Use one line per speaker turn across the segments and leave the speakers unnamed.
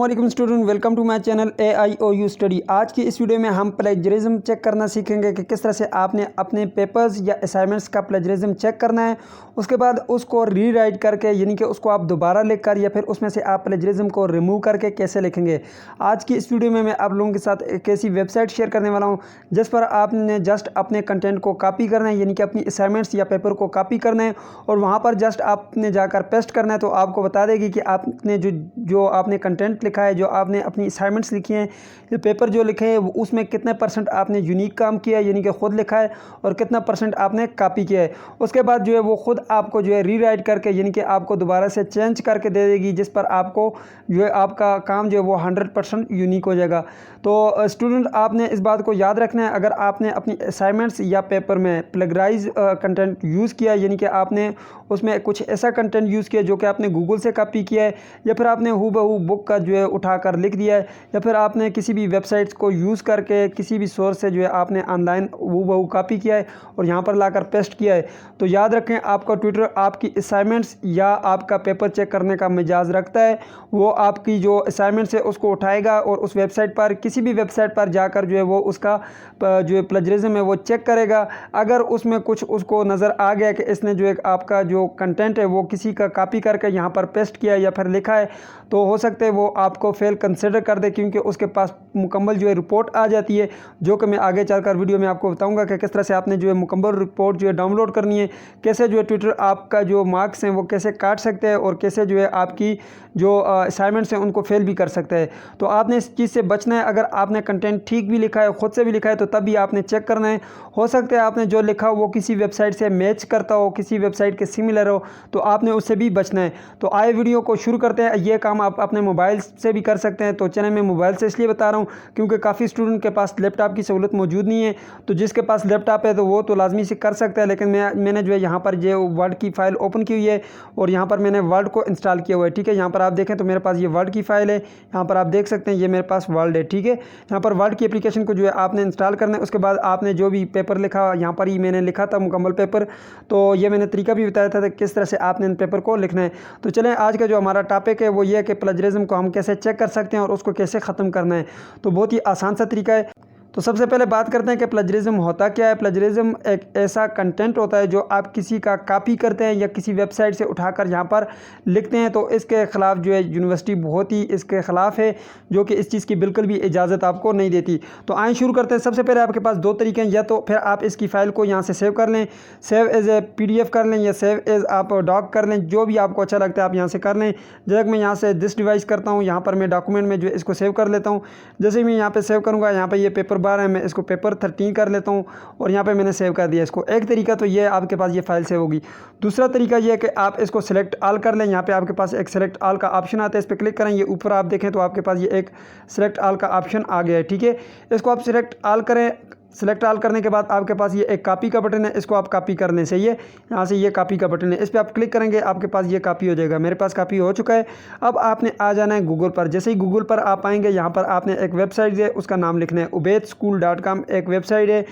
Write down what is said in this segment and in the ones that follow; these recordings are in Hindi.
वालेकुम student, welcome to my channel AIOU study. आज की इस वीडियो में हम प्लेजरिज्म चेक करना सीखेंगे कि किस तरह से आपने अपने पेपर्स या असाइनमेंट्स का प्लेजरिज्म चेक करना है। उसके बाद उसको रीराइट करके यानी कि उसको आप दोबारा लिखकर या फिर उसमें से आप प्लेजरिज्म को रिमूव करके कैसे लिखेंगे। आज की इस वीडियो में मैं आप लोगों के साथ एक ऐसी वेबसाइट शेयर करने वाला हूँ जिस पर आपने जस्ट अपने कंटेंट को कॉपी करना है, यानी कि अपनी असाइनमेंट्स या पेपर को कॉपी करना है और वहाँ पर जस्ट आपने जाकर पेस्ट करना है। तो आपको बता देगी कि आपने जो आपने कंटेंट लिखा है, जो आपने अपनी असाइनमेंट्स लिखी हैं, ये पेपर जो लिखे हैं उसमें कितने परसेंट आपने यूनिक काम किया है यानी कि खुद लिखा है और कितना परसेंट आपने कॉपी किया है। उसके बाद जो है वो खुद आपको जो है रीराइट करके यानी कि आपको दोबारा से चेंज करके दे देगी, जिस पर आपको जो है आपका काम जो है वो 100% यूनिक हो जाएगा। तो स्टूडेंट, आपने इस बात को याद रखना है, अगर आपने अपनी असाइनमेंट्स या पेपर में प्लेगराइज कंटेंट यूज़ किया यानी कि आपने उसमें कुछ ऐसा कंटेंट यूज़ किया जो कि आपने गूगल से कॉपी किया है या फिर आपने हूबहू बुक का जो है उठाकर लिख दिया है या फिर आपने किसी भी वेबसाइट्स को यूज़ करके किसी भी सोर्स से जो है आपने ऑनलाइन हूबहू कॉपी किया है और यहाँ पर लाकर पेस्ट किया है, तो याद रखें आपका ट्विटर आपकी असाइनमेंट्स या आपका पेपर चेक करने का मिजाज रखता है। वो आपकी जो असाइनमेंट्स है उसको उठाएगा और उस वेबसाइट पर किसी भी वेबसाइट पर जाकर जो है वो उसका जो है प्लेजरिज्म है वो चेक करेगा। अगर उसमें कुछ उसको नज़र आ गया कि इसने जो एक आपका जो कंटेंट है वो किसी का कॉपी करके यहाँ पर पेस्ट किया या फिर लिखा है, तो हो सकता है वो आपको फेल कंसिडर कर दे, क्योंकि उसके पास मुकम्मल जो है रिपोर्ट आ जाती है, जो कि मैं आगे चलकर वीडियो में आपको बताऊंगा कि किस तरह से आपने जो है मुकम्मल रिपोर्ट जो है डाउनलोड करनी है, कैसे जो है ट्विटर आपका जो मार्क्स हैं वो कैसे काट सकते हैं और कैसे जो है आपकी जो असाइनमेंट्स हैं उनको फेल भी कर सकते हैं। तो आपने इस चीज़ से बचना है। अगर आपने कंटेंट ठीक भी लिखा है, ख़ुद से भी लिखा है, तो तब भी आपने चेक करना है। हो सकता है आपने जो लिखा हो वो किसी वेबसाइट से मैच करता हो, किसी वेबसाइट के सिमिलर हो, तो आपने उससे भी बचना है। तो आए वीडियो को शुरू करते हैं। ये काम आप अपने मोबाइल से भी कर सकते हैं। तो चैनल में मोबाइल से इसलिए बता रहा हूँ क्योंकि काफ़ी स्टूडेंट के पास लैपटॉप की सहूलत मौजूद नहीं है। तो जिसके पास लैपटॉप है तो वो तो लाजमी से कर सकता है, लेकिन मैंने जो है यहाँ पर जो वर्ड की फ़ाइल ओपन की हुई है और यहाँ पर मैंने वर्ड को इंस्टॉल किया हुआ है। ठीक है, यहाँ पर आप देखें तो मेरे पास ये वर्ड की फ़ाइल है। यहाँ पर आप देख सकते हैं ये मेरे पास वर्ड है। ठीक है, यहाँ पर वर्ड की एप्लीकेशन को जो है आपने इंस्टॉल करना है। उसके बाद आपने जो भी पेपर लिखा, यहाँ पर ही मैंने लिखा था मुकम्मल पेपर, तो ये मैंने तरीका भी बताया था किस तरह से आपने इन पेपर को लिखना है। तो चलें, आज का जो हमारा टॉपिक है वो ये है कि प्लेजरिज्म को हम कैसे चेक कर सकते हैं और उसको कैसे ख़त्म करना है। तो बहुत ही आसान सा तरीका है। तो सबसे पहले बात करते हैं कि प्लेजरिज्म होता क्या है। प्लेजरिज्म एक ऐसा कंटेंट होता है जो आप किसी का कॉपी करते हैं या किसी वेबसाइट से उठाकर यहाँ पर लिखते हैं। तो इसके ख़िलाफ़ जो है यूनिवर्सिटी बहुत ही इसके ख़िलाफ़ है, जो कि इस चीज़ की बिल्कुल भी इजाज़त आपको नहीं देती। तो आए शुरू करते हैं। सबसे पहले आपके पास दो तरीके हैं, या तो फिर आप इसकी फ़ाइल को यहाँ से सेव कर लें, सेव एज़ ए PDF कर लें या सेव एज़ आप डॉक कर लें, जो भी आपको अच्छा लगता है आप यहाँ से कर लें। जैसे मैं यहाँ से दिस डिवाइस करता हूँ, यहाँ पर मैं डॉक्यूमेंट में जो है इसको सेव कर लेता हूँ। जैसे मैं यहाँ पर सेव करूँगा, यहाँ पर ये पेपर बार है, मैं इसको पेपर 13 कर लेता हूँ और यहाँ पे मैंने सेव कर दिया इसको। एक तरीका तो ये आपके पास ये फाइल सेव होगी। दूसरा तरीका ये है कि आप इसको सिलेक्ट ऑल कर लें। यहाँ पे आपके पास एक सिलेक्ट ऑल का ऑप्शन आता है, इस पर क्लिक करें। ये ऊपर आप देखें तो आपके पास ये एक सिलेक्ट ऑल का ऑप्शन आ गया है। ठीक है, इसको आप सिलेक्ट ऑल करें। सिलेक्ट ऑल करने के बाद आपके पास ये एक कॉपी का बटन है, इसको आप कॉपी कर लें। सही है, यहाँ से ये कॉपी का बटन है, इस पर आप क्लिक करेंगे, आपके पास ये कॉपी हो जाएगा। मेरे पास कॉपी हो चुका है। अब आपने आ जाना है गूगल पर। जैसे ही गूगल पर आप आएंगे, यहाँ पर आपने एक वेबसाइट है, उसका नाम लिखना है ubeidschool.com। एक वेबसाइट है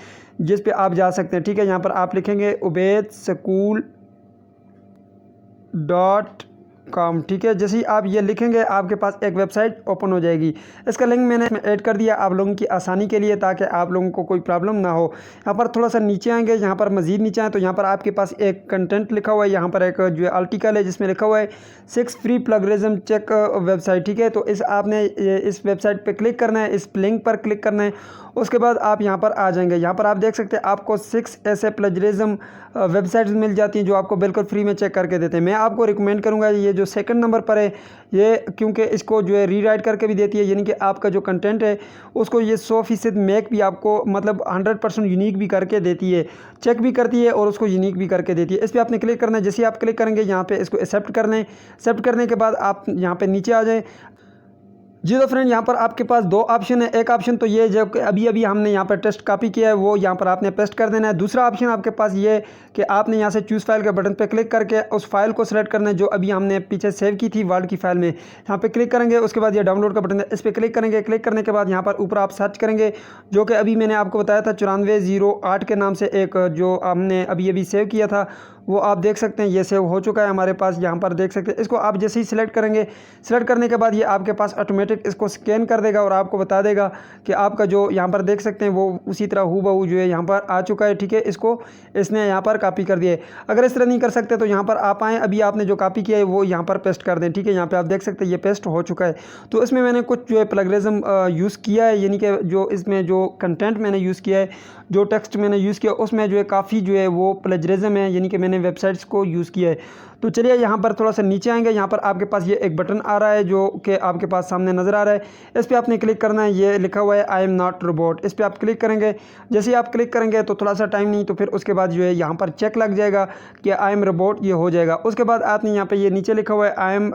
जिस पे आप जा सकते हैं। ठीक है, यहाँ पर आप लिखेंगे ubeidschool.com। ठीक है, जैसे ही आप ये लिखेंगे आपके पास एक वेबसाइट ओपन हो जाएगी। इसका लिंक मैंने इसमें ऐड कर दिया आप लोगों की आसानी के लिए, ताकि आप लोगों को कोई प्रॉब्लम ना हो। यहाँ पर थोड़ा सा नीचे आएंगे, यहाँ पर मज़ीद नीचे आए तो यहाँ पर आपके पास एक कंटेंट लिखा हुआ है। यहाँ पर एक जो आर्टिकल है जिसमें लिखा हुआ है 6 फ्री प्लेजरिज्म चेक वेबसाइट। ठीक है, तो आपने इस वेबसाइट पर क्लिक करना है, इस लिंक पर क्लिक करना है। उसके बाद आप यहाँ पर आ जाएंगे। यहाँ पर आप देख सकते हैं आपको 6 ऐसे प्लेजरिज्म वेबसाइट्स मिल जाती हैं जो आपको बिल्कुल फ्री में चेक करके देते हैं। मैं आपको रिकमेंड करूँगा ये जो सेकंड नंबर पर है ये, क्योंकि इसको जो है रीराइट करके भी देती है, यानी कि आपका जो कंटेंट है उसको ये 100% मेक भी आपको मतलब 100% यूनिक भी करके देती है, चेक भी करती है और उसको यूनिक भी करके देती है। इस पर आपने क्लिक करना है। जैसे आप क्लिक करेंगे यहाँ पे इसको एक्सेप्ट कर लें। एक्सेप्ट करने के बाद आप यहाँ पे नीचे आ जाएँ। जी तो फ्रेंड, यहाँ पर आपके पास दो ऑप्शन है। एक ऑप्शन तो ये जो अभी हमने यहाँ पर टेस्ट कॉपी किया है वो यहाँ पर आपने पेस्ट कर देना है। दूसरा ऑप्शन आपके पास ये कि आपने यहाँ से चूज़ फाइल के बटन पे क्लिक करके उस फाइल को सिलेक्ट करना है जो अभी हमने पीछे सेव की थी वर्ड की फाइल में। यहाँ पे क्लिक करेंगे, उसके बाद ये डाउनलोड का बटन है, इस पर क्लिक करेंगे। क्लिक करने के बाद यहाँ पर ऊपर आप सर्च करेंगे, जो कि अभी मैंने आपको बताया था 9408 के नाम से एक जो हमने अभी सेव किया था, वो आप देख सकते हैं ये सेव हो चुका है हमारे पास। यहाँ पर देख सकते हैं, इसको आप जैसे ही सिलेक्ट करेंगे, सिलेक्ट करने के बाद ये आपके पास ऑटोमेटिक ऑटोमेटिक इसको स्कैन कर देगा और आपको बता देगा कि आपका जो यहाँ पर देख सकते हैं वो उसी तरह हूबहू जो है यहाँ पर आ चुका है। ठीक है, इसको इसने यहाँ पर कॉपी कर दिया है। अगर इस तरह नहीं कर सकते तो यहाँ पर आप आएँ, अभी आपने जो कॉपी किया है वो यहाँ पर पेस्ट कर दें। ठीक है, यहाँ पर आप देख सकते हैं ये पेस्ट हो चुका है। तो इसमें मैंने कुछ जो है प्लगरिज्म यूज़ किया है, यानी कि जो इसमें जो कंटेंट मैंने यूज़ किया है, जो टेक्स्ट मैंने यूज़ किया उसमें जो है काफ़ी जो है वो प्लगरिज्म है, यानी कि मैंने वेबसाइट्स को यूज़ किया है। तो चलिए यहाँ पर थोड़ा सा नीचे आएंगे, यहाँ पर आपके पास ये एक बटन आ रहा है जो कि आपके पास सामने नज़र आ रहा है। इस पर आपने क्लिक करना है, ये लिखा हुआ है आई एम नॉट रोबोट। इस पर आप क्लिक करेंगे। जैसे ही आप क्लिक करेंगे तो थोड़ा सा टाइम नहीं, तो फिर उसके बाद जो है यहाँ पर चेक लग जाएगा कि आई एम रोबोट, ये हो जाएगा। उसके बाद आपने यहाँ पर ये नीचे लिखा हुआ है आई एम,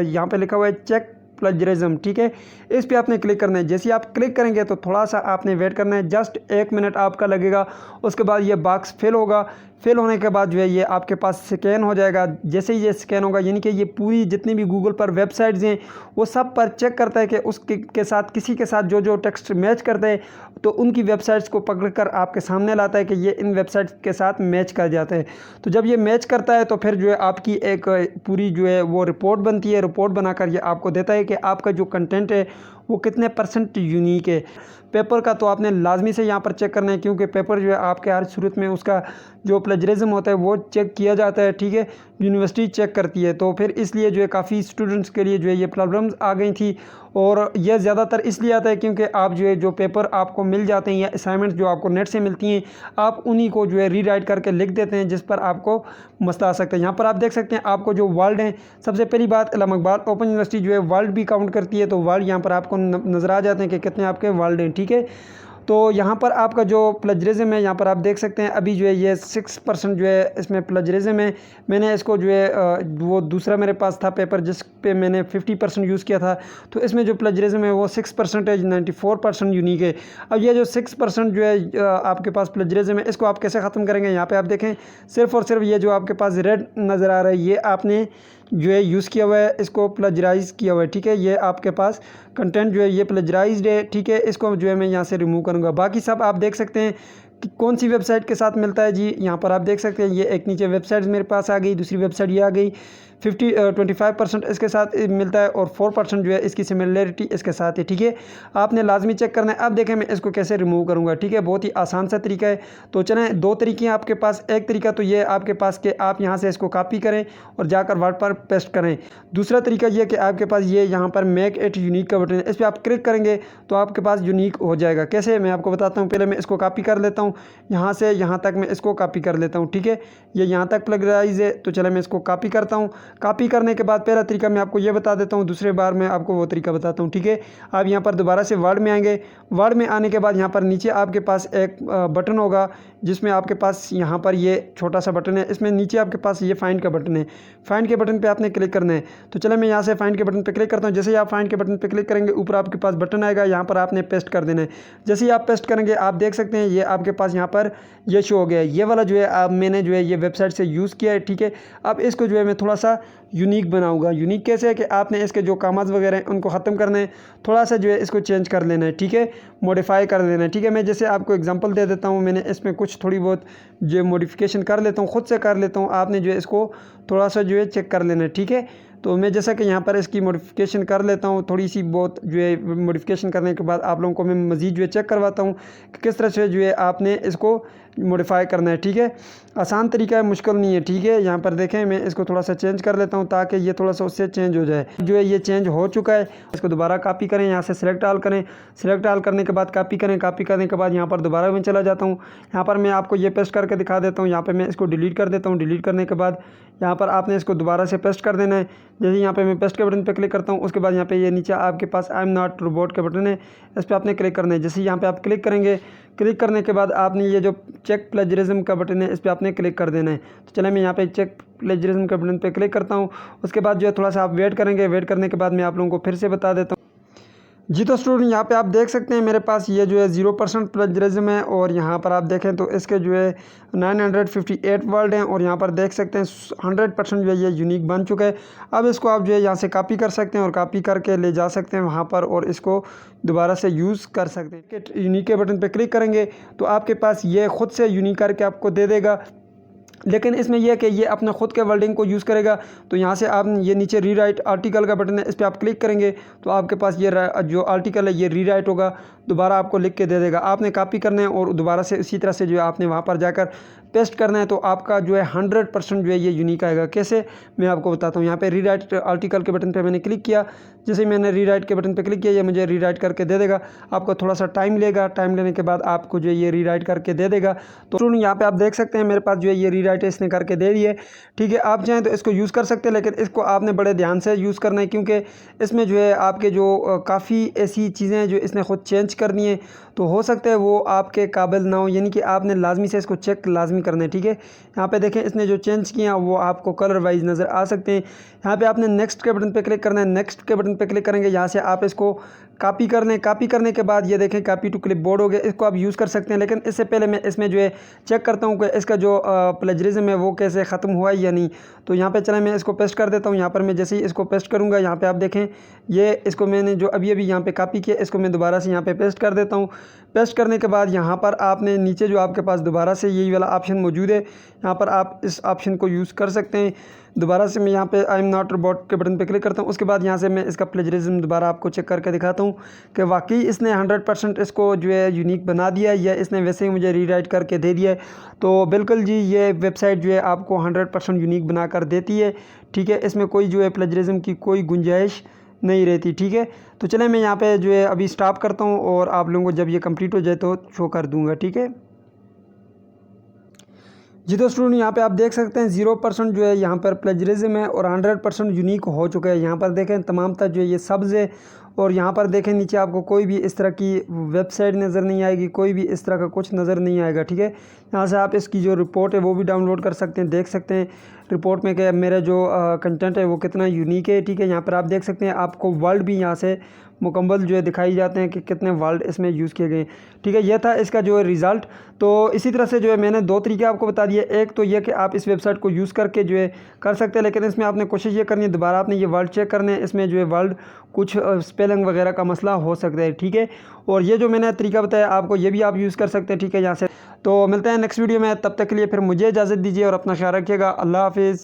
यहाँ पर लिखा हुआ है चेक प्लगरिज्म। ठीक है, इस पे आपने क्लिक करना है। जैसे ही आप क्लिक करेंगे तो थोड़ा सा आपने वेट करना है, जस्ट 1 मिनट आपका लगेगा। उसके बाद ये बॉक्स फिल होगा। फिल होने के बाद जो है ये आपके पास स्कैन हो जाएगा। जैसे ही ये स्कैन होगा, यानी कि ये पूरी जितनी भी गूगल पर वेबसाइट्स हैं वो सब पर चेक करता है कि उसके के साथ किसी के साथ जो जो टेक्स्ट मैच करते हैं, तो उनकी वेबसाइट्स को पकड़ कर आपके सामने लाता है कि ये इन वेबसाइट्स के साथ मैच कर जाते हैं। तो जब ये मैच करता है तो फिर जो है आपकी एक पूरी जो है वो रिपोर्ट बनती है। रिपोर्ट बनाकर ये आपको देता है कि आपका जो कंटेंट है वो कितने % यूनिक है। पेपर का तो आपने लाजमी से यहाँ पर चेक करना है, क्योंकि पेपर जो है आपके हर सूरत में उसका जो प्लेजरिज्म होता है वो चेक किया जाता है। ठीक है, यूनिवर्सिटी चेक करती है। तो फिर इसलिए जो है काफ़ी स्टूडेंट्स के लिए जो है ये प्रॉब्लम्स आ गई थी। और यह ज़्यादातर इसलिए आता है क्योंकि आप जो है जो पेपर आपको मिल जाते हैं या असाइनमेंट्स जो आपको नेट से मिलती हैं, आप उन्हीं को जो है रीराइट करके लिख देते हैं, जिस पर आपको मसला आ सकता है। यहाँ पर आप देख सकते हैं आपको जो वर्ल्ड है, सबसे पहली बात इस्लाम इकबाल ओपन यूनिवर्सिटी जो है वर्ल्ड भी काउंट करती है। तो वर्ल्ड यहाँ पर आपको नज़र आ जाते हैं कि कितने आपके वर्ल्ड हैं। ठीक है, तो यहाँ पर आपका जो प्लजरिज्म है, यहाँ पर आप देख सकते हैं अभी जो है ये 6% जो है इसमें प्लजरिज्म है। मैंने इसको जो है वो दूसरा मेरे पास था पेपर जिस पे मैंने 50% यूज़ किया था, तो इसमें जो प्लजरिज्म है वो 6% है, 94% यूनिक है। अब ये जो 6% जो है आपके पास प्लजरिज्म है, इसको आप कैसे ख़त्म करेंगे? यहाँ पर आप देखें सिर्फ़ और सिर्फ ये जो आपके पास रेड नज़र आ रहा है, ये आपने जो है यूज़ किया हुआ है, इसको प्लजराइज़ किया हुआ है। ठीक है, ये आपके पास कंटेंट जो है ये प्लजराइज्ड है। ठीक है, इसको जो है मैं यहाँ से रिमूव करूँगा। बाकी सब आप देख सकते हैं कि कौन सी वेबसाइट के साथ मिलता है जी। यहाँ पर आप देख सकते हैं ये एक नीचे वेबसाइट मेरे पास आ गई, दूसरी वेबसाइट ये आ गई। 25% इसके साथ मिलता है और 4% जो है इसकी सिमिलरिटी इसके साथ है। ठीक है, आपने लाजमी चेक करना है। अब देखें मैं इसको कैसे रिमूव करूँगा। ठीक है, बहुत ही आसान सा तरीका है। तो चलें, 2 तरीके हैं आपके पास। एक तरीका तो ये आपके पास कि आप यहाँ से इसको कॉपी करें और जाकर वर्ड पर पेस्ट करें। दूसरा तरीका ये कि आपके पास ये यहाँ पर मेक इट यूनिक का बटन है, इस पर आप क्लिक करेंगे तो आपके पास यूनिक हो जाएगा। कैसे, मैं आपको बताता हूँ। पहले मैं इसको कॉपी कर लेता हूँ, यहाँ से यहाँ तक मैं इसको कॉपी कर लेता हूँ। ठीक है, ये यहाँ तक प्लगराइज है, तो चले मैं इसको कॉपी करता हूँ। कॉपी करने के बाद पहला तरीका मैं आपको ये बता देता हूँ, दूसरे बार मैं आपको वो तरीका बताता हूँ। ठीक है, आप यहाँ पर दोबारा से वर्ड में आएंगे। वर्ड में आने के बाद यहाँ पर नीचे आपके पास एक बटन होगा जिसमें आपके पास यहाँ पर ये छोटा सा बटन है, इसमें नीचे आपके पास ये फाइंड का बटन है। फाइंड के बटन पे आपने क्लिक करना है। तो चलो मैं यहाँ से फाइंड के बटन पे क्लिक करता हूँ। जैसे ही आप फाइंड के बटन पे क्लिक करेंगे ऊपर आपके पास बटन आएगा, यहाँ पर आपने पेस्ट कर देना है। जैसे ही आप पेस्ट करेंगे आप देख सकते हैं ये आपके पास यहाँ पर ये शो हो गया है। ये वाला जो है आप मैंने जो है ये वेबसाइट से यूज़ किया है। ठीक है, अब इसको जो है मैं थोड़ा सा यूनिक बनाऊंगा। यूनिक कैसे है कि आपने इसके जो कामाज वगैरह हैं उनको ख़त्म करना है, थोड़ा सा जो है इसको चेंज कर लेना है। ठीक है, मॉडिफाई कर लेना है। ठीक है, मैं जैसे आपको एग्जांपल दे देता हूँ, मैंने इसमें कुछ थोड़ी बहुत जो मॉडिफिकेशन कर लेता हूँ, ख़ुद से कर लेता हूँ। आपने जो है इसको थोड़ा सा जो है चेक कर लेना है। ठीक है, तो मैं जैसा कि यहाँ पर इसकी मॉडिफिकेशन कर लेता हूँ, थोड़ी सी बहुत जो है मॉडिफिकेशन करने के बाद आप लोगों को मैं मज़ीद जो है चेक करवाता हूँ कि किस तरह से जो है आपने इसको मॉडिफाई करना है। ठीक है, आसान तरीका है, मुश्किल नहीं है। ठीक है, यहाँ पर देखें मैं इसको थोड़ा सा चेंज कर लेता हूँ ताकि ये थोड़ा सा उससे चेंज हो जाए। जो है ये चेंज हो चुका है। इसको दोबारा कॉपी करें, यहाँ से सिलेक्ट ऑल करें। सिलेक्ट ऑल करने के बाद कॉपी करें। कॉपी करने के बाद यहाँ पर दोबारा मैं चला जाता हूँ। यहाँ पर मैं आपको ये पेस्ट करके दिखा देता हूँ। यहाँ पर मैं इसको डिलीट कर देता हूँ। डिलीट करने के बाद यहाँ पर आपने इसको दोबारा से पेस्ट कर देना है। जैसे यहाँ पे मैं पेस्ट के बटन पे क्लिक करता हूँ, उसके बाद यहाँ पे ये नीचे आपके पास आई एम नॉट रोबोट का बटन है, इस पर आपने क्लिक करना है। जैसे यहाँ पे आप क्लिक करेंगे, क्लिक करने के बाद आपने ये जो चेक प्लेजरिज्म का बटन है इस पर आपने क्लिक कर देना है। तो चले मैं यहाँ पे चेक प्लेजरिज्म का बटन पे क्लिक करता हूँ। उसके बाद जो है थोड़ा सा आप वेट करेंगे। वेट करने के बाद मैं आप लोगों को फिर से बता देता हूँ। जी तो स्टूडेंट यहाँ पे आप देख सकते हैं मेरे पास ये जो है 0% प्लेजरिज्म है और यहाँ पर आप देखें तो इसके जो है 958 वर्ड हैं और यहाँ पर देख सकते हैं 100% जो है ये यूनिक बन चुका है। अब इसको आप जो है यहाँ से कॉपी कर सकते हैं और कॉपी करके ले जा सकते हैं वहाँ पर और इसको दोबारा से यूज़ कर सकते हैं। यूनिक के बटन पर क्लिक करेंगे तो आपके पास ये ख़ुद से यूनिक करके आपको दे देगा। लेकिन इसमें यह है कि ये अपने ख़ुद के वर्डिंग को यूज़ करेगा। तो यहाँ से आप ये नीचे रीराइट आर्टिकल का बटन है, इस पर आप क्लिक करेंगे तो आपके पास ये जो आर्टिकल है ये रीराइट होगा, दोबारा आपको लिख के दे देगा। आपने कॉपी करना है और दोबारा से इसी तरह से जो है आपने वहाँ पर जाकर पेस्ट करना है, तो आपका जो है 100% जो है ये यूनिक आएगा। कैसे, मैं आपको बताता हूँ। यहाँ पे रीराइट आर्टिकल के बटन पे मैंने क्लिक किया, जैसे मैंने रीराइट के बटन पे क्लिक किया ये मुझे रीराइट करके दे देगा। आपको थोड़ा सा टाइम लेगा, टाइम लेने के बाद आपको जो है ये रीराइट करके दे देगा। तो यहाँ पे आप देख सकते हैं मेरे पास जो है ये रीराइट इसने करके दे दी है। ठीक है, आप चाहें तो इसको यूज़ कर सकते हैं, लेकिन इसको आपने बड़े ध्यान से यूज़ करना है, क्योंकि इसमें जो है आपके जो काफ़ी ऐसी चीज़ें हैं जो इसने ख़ुद चेंज करनी है, तो हो सकता है वो आपके काबिल ना हो, यानी कि आपने लाजमी से इसको चेक लाजमी करना है। ठीक है, यहाँ पे देखें इसने जो चेंज किया वो आपको कलर वाइज नज़र आ सकते हैं। यहाँ पे आपने नेक्स्ट के बटन पे क्लिक करना है, नेक्स्ट के बटन पे क्लिक करेंगे, यहाँ से आप इसको कॉपी कर लें। कॉपी करने के बाद ये देखें कॉपी टू क्लिपबोर्ड हो गया, इसको आप यूज़ कर सकते हैं। लेकिन इससे पहले मैं इसमें जो है चेक करता हूँ कि इसका जो प्लेजरिज्म है वो कैसे ख़त्म हुआ है या नहीं। तो यहाँ पे चलें मैं इसको पेस्ट कर देता हूँ। यहाँ पर मैं जैसे ही इसको पेस्ट करूँगा, यहाँ पे आप देखें ये इसको मैंने जो अभी यहाँ पे कॉपी किया, इसको मैं दोबारा से यहाँ पे पेस्ट कर देता हूँ। पेस्ट करने के बाद यहाँ पर आपने नीचे जो आपके पास दोबारा से यही वाला ऑप्शन मौजूद है, यहाँ पर आप इस ऑप्शन को यूज़ कर सकते हैं। दोबारा से मैं यहाँ पे आई एम नॉट रोबोट के बटन पे क्लिक करता हूँ। उसके बाद यहाँ से मैं इसका प्लेजरिज्म दोबारा आपको चेक करके दिखाता हूँ कि वाकई इसने 100% इसको जो है यूनिक बना दिया है, या इसने वैसे ही मुझे रीराइट करके दे दिया है। तो बिल्कुल जी, ये वेबसाइट जो है आपको 100% यूनिक बना कर देती है। ठीक है, इसमें कोई जो है प्लेजरिज्म की कोई गुंजाइश नहीं रहती। ठीक है, तो चलें मैं यहाँ पे जो है अभी स्टॉप करता हूँ और आप लोगों को जब ये कंप्लीट हो जाए तो शो कर दूँगा। ठीक है जी, तो स्टूडेंट यहाँ पे आप देख सकते हैं 0% जो है यहाँ पर प्लेजरिज्म है और 100% यूनिक हो चुका है। यहाँ पर देखें तमाम जो है ये सब्ज़ है, और यहाँ पर देखें नीचे आपको कोई भी इस तरह की वेबसाइट नज़र नहीं आएगी, कोई भी इस तरह का कुछ नज़र नहीं आएगा। ठीक है, यहाँ से आप इसकी जो रिपोर्ट है वो भी डाउनलोड कर सकते हैं, देख सकते हैं रिपोर्ट में कि मेरा जो कंटेंट है वो कितना यूनिक है। ठीक है, यहाँ पर आप देख सकते हैं आपको वर्ड भी यहाँ से मुकम्मल जो है दिखाई जाते हैं कि कितने वर्ड इसमें यूज़ किए गए। ठीक है, यह था इसका जो है रिज़ल्ट। तो इसी तरह से जो है मैंने 2 तरीके आपको बता दिए। एक तो यह कि आप इस वेबसाइट को यूज़ करके जो है कर सकते हैं, लेकिन इसमें आपने कोशिश ये करनी है दोबारा आपने ये वर्ड चेक करने हैं, इसमें जो है वर्ड कुछ स्पेलिंग वगैरह का मसला हो सकता है। ठीक है, और ये जो मैंने तरीका बताया आपको ये भी आप यूज़ कर सकते हैं। ठीक है, यहाँ से तो मिलते हैं नेक्स्ट वीडियो में, तब तक के लिए फिर मुझे इजाज़त दीजिए और अपना ख्याल रखिएगा। अल्लाह हाफिज़।